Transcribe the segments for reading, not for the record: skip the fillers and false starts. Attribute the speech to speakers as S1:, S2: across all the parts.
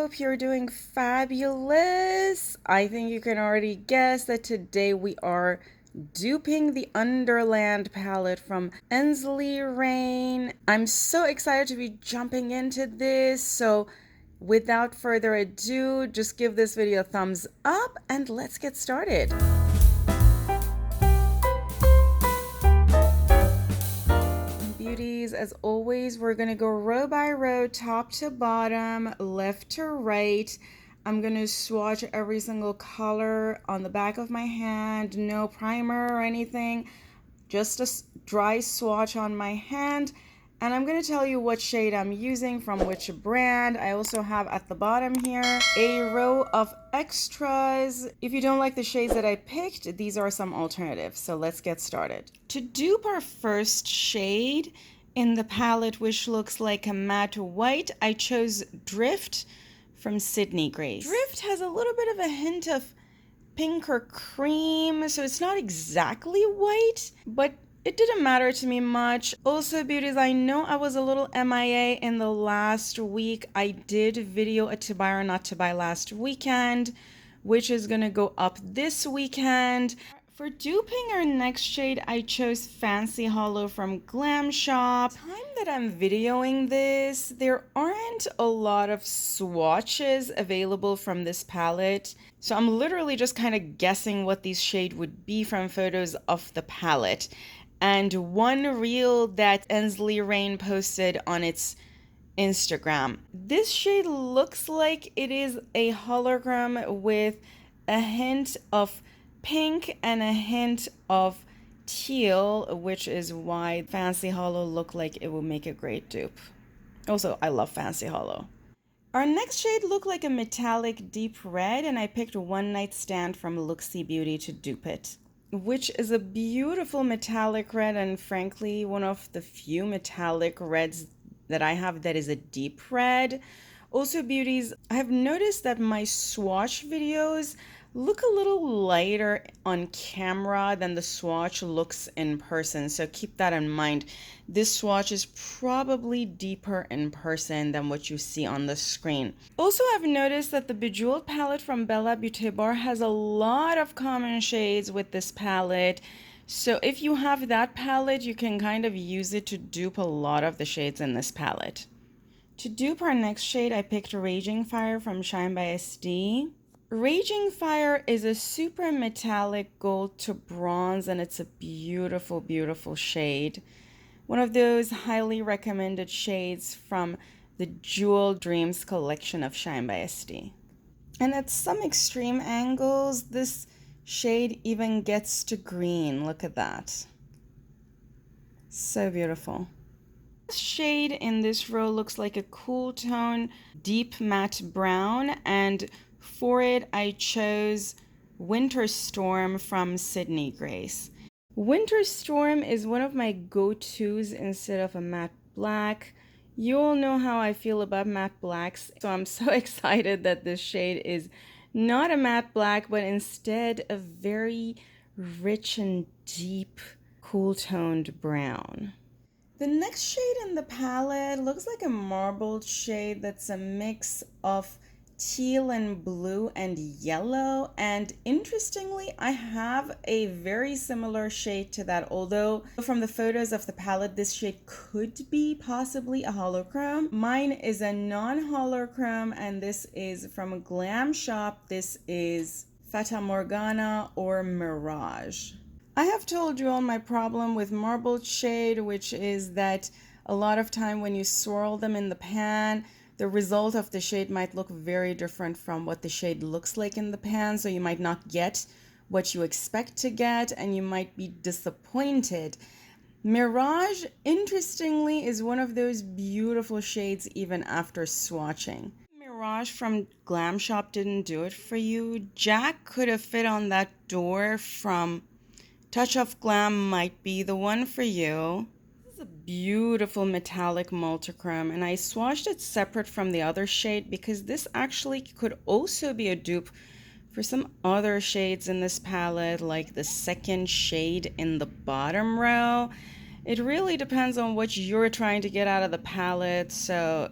S1: hope you're doing fabulous. I think you can already guess that today we are duping the Underland palette from Ensley Reign. I'm so excited to be jumping into this. So without further ado, just give this video a thumbs up and let's get started. Beauties, as always, we're gonna go row by row, top to bottom, left to right. I'm gonna swatch every single color on the back of my hand, no primer or anything, just a dry swatch on my hand. And I'm gonna tell you what shade I'm using from which brand. I also have at the bottom here a row of extras. If you don't like the shades that I picked, these are some alternatives. So let's get started. To dupe our first shade in the palette, which looks like a matte white, I chose Drift from Sydney Grace. Drift has a little bit of a hint of pink or cream, so it's not exactly white, but it didn't matter to me much. Also, beauties, I know I was a little MIA in the last week. I did video a to buy or not to buy last weekend, which is gonna go up this weekend. For duping our next shade, I chose Fancy Holo from Glam Shop. The time that I'm videoing this, there aren't a lot of swatches available from this palette. So I'm literally just kind of guessing what these shade would be from photos of the palette. And one reel that Ensley Reign posted on its Instagram. This shade looks like it is a hologram with a hint of pink and a hint of teal, which is why Fancy Holo looked like it would make a great dupe. Also, I love Fancy Holo. Our next shade looked like a metallic deep red, and I picked One Night Stand from Looxi Beauty to dupe it, which is a beautiful metallic red and frankly one of the few metallic reds that I have that is a deep red. Also, beauties, I've noticed that my swatch videos look a little lighter on camera than the swatch looks in person, so keep that in mind. This swatch is probably deeper in person than what you see on the screen. Also, I've noticed that the Bejeweled palette from Bella Beauty Bar has a lot of common shades with this palette. So if you have that palette, you can kind of use it to dupe a lot of the shades in this palette. To dupe our next shade, I picked Raging Fire from Shine by SD. Raging Fire is a super metallic gold to bronze, and it's a beautiful, beautiful shade. One of those highly recommended shades from the Jewel Dreams collection of Shine by SD. And at some extreme angles, this shade even gets to green. Look at that. So beautiful. This shade in this row looks like a cool tone, deep matte brown, and for it, I chose Winter Storm from Sydney Grace. Winter Storm is one of my go-tos instead of a matte black. You all know how I feel about matte blacks, so I'm so excited that this shade is not a matte black, but instead a very rich and deep, cool-toned brown. The next shade in the palette looks like a marbled shade that's a mix of teal and blue and yellow, and interestingly I have a very similar shade to that, although from the photos of the palette this shade could be possibly a holochrome. Mine is a non-holochrome, and this is from Glam Shop. This is Fatamorgana or Mirage. I have told you all my problem with marbled shade, which is that a lot of time when you swirl them in the pan, the result of the shade might look very different from what the shade looks like in the pan, so you might not get what you expect to get, and you might be disappointed. Mirage, interestingly, is one of those beautiful shades even after swatching. Mirage from Glam Shop didn't do it for you. Jack could have fit on that door from Touch of Glam, might be the one for you. A beautiful metallic multichrome, and I swatched it separate from the other shade because this actually could also be a dupe for some other shades in this palette, like the second shade in the bottom row. It really depends on what you're trying to get out of the palette, so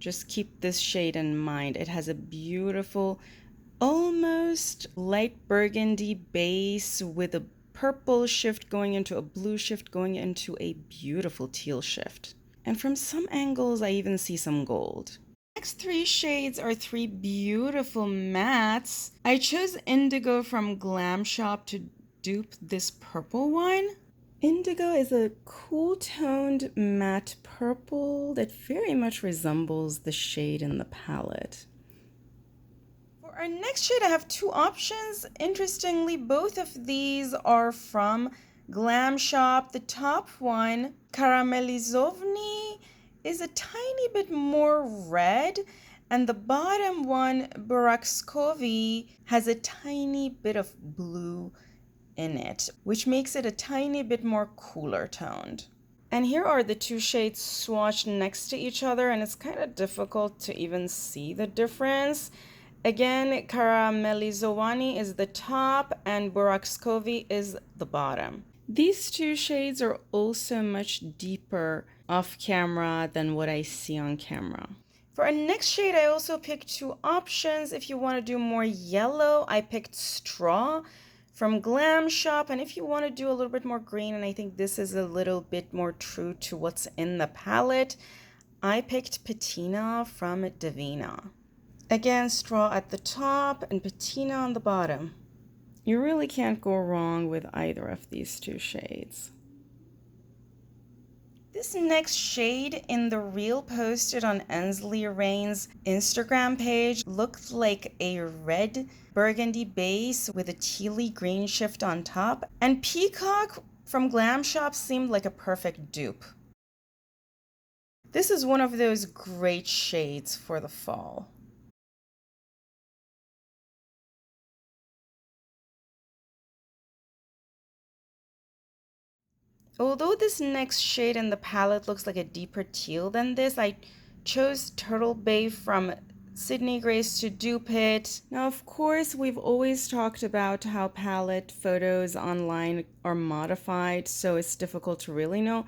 S1: just keep this shade in mind. It has a beautiful, almost light burgundy base with a purple shift going into a blue shift going into a beautiful teal shift. And from some angles, I even see some gold. Next three shades are three beautiful mattes. I chose Indigo from Glam Shop to dupe this purple one. Indigo is a cool toned matte purple that very much resembles the shade in the palette. For our next shade, I have two options. Interestingly, both of these are from Glam Shop. The top one, Karmelizowany, is a tiny bit more red, and the bottom one, Buraczkowy, has a tiny bit of blue in it, which makes it a tiny bit more cooler toned. And here are the two shades swatched next to each other, and it's kind of difficult to even see the difference. Again, Karmelizowany is the top and Buraczkowy is the bottom. These two shades are also much deeper off camera than what I see on camera. For our next shade, I also picked two options. If you want to do more yellow, I picked Straw from Glam Shop. And if you want to do a little bit more green, and I think this is a little bit more true to what's in the palette, I picked Patina from Devinah. Again, Straw at the top and Patina on the bottom. You really can't go wrong with either of these two shades. This next shade in the reel posted on Ensley Reign's Instagram page looked like a red burgundy base with a tealy green shift on top, and Peacock from Glam Shop seemed like a perfect dupe. This is one of those great shades for the fall. Although this next shade in the palette looks like a deeper teal than this, I chose Turtle Bay from Sydney Grace to dupe it. Now, of course, we've always talked about how palette photos online are modified, so it's difficult to really know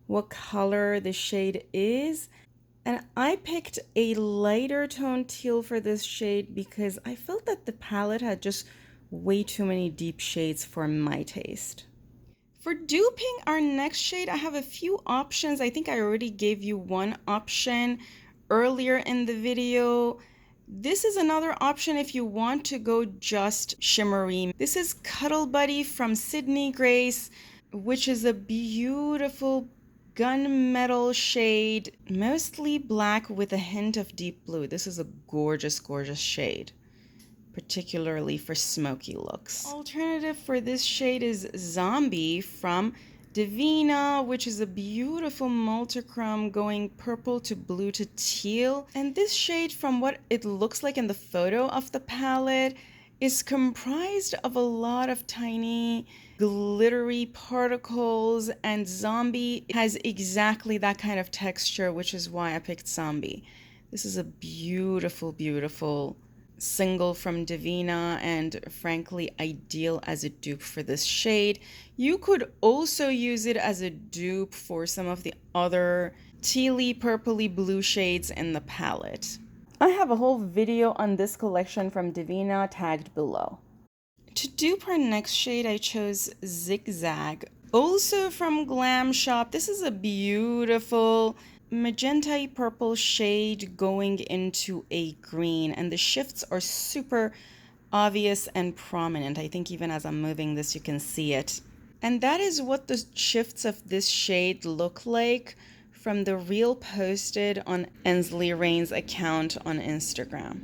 S1: what color the shade is. And I picked a lighter tone teal for this shade because I felt that the palette had just way too many deep shades for my taste. For duping our next shade, I have a few options. I think I already gave you one option earlier in the video. This is another option if you want to go just shimmery. This is Cuddle Buddy from Sydney Grace, which is a beautiful gunmetal shade, mostly black with a hint of deep blue. This is a gorgeous, gorgeous shade, particularly for smoky looks. Alternative for this shade is Zombi from Devinah, which is a beautiful multichrome going purple to blue to teal. And this shade, from what it looks like in the photo of the palette, is comprised of a lot of tiny glittery particles, and Zombi has exactly that kind of texture, which is why I picked Zombi. This is a beautiful, beautiful single from Devinah, and frankly ideal as a dupe for this shade. You could also use it as a dupe for some of the other tealy purpley blue shades in the palette. I have a whole video on this collection from Devinah tagged below. To dupe our next shade, I chose Zigzag, also from Glam Shop. This is a beautiful magenta purple shade going into a green, and the shifts are super obvious and prominent. I think even as I'm moving this, you can see it. And that is what the shifts of this shade look like from the reel posted on Ensley Reign's account on Instagram.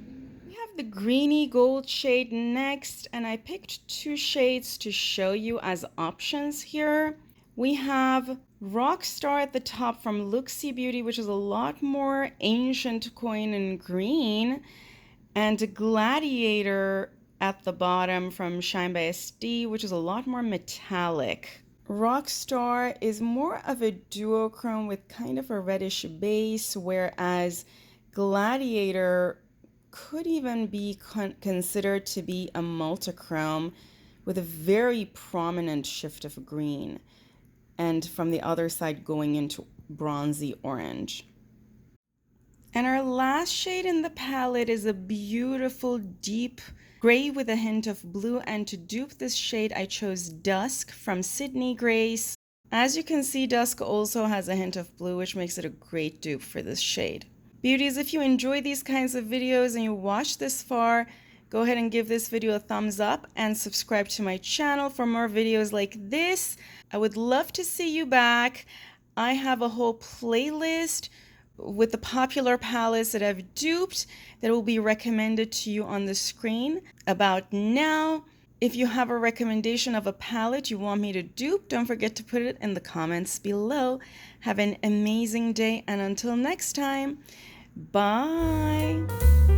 S1: We have the greeny gold shade next, and I picked two shades to show you as options here. We have Rockstar at the top from Looxi Beauty, which is a lot more ancient coin and green, and Gladiator at the bottom from Shine by SD, which is a lot more metallic. Rockstar is more of a duochrome with kind of a reddish base, whereas Gladiator could even be considered to be a multichrome with a very prominent shift of green, and from the other side going into bronzy orange. And our last shade in the palette is a beautiful deep gray with a hint of blue, and to dupe this shade I chose Dusk from Sydney Grace. As you can see, Dusk also has a hint of blue, which makes it a great dupe for this shade. Beauties, if you enjoy these kinds of videos and you watched this far, go ahead and give this video a thumbs up and subscribe to my channel for more videos like this. I would love to see you back. I have a whole playlist with the popular palettes that I've duped that will be recommended to you on the screen about now. If you have a recommendation of a palette you want me to dupe, don't forget to put it in the comments below. Have an amazing day, and until next time, bye.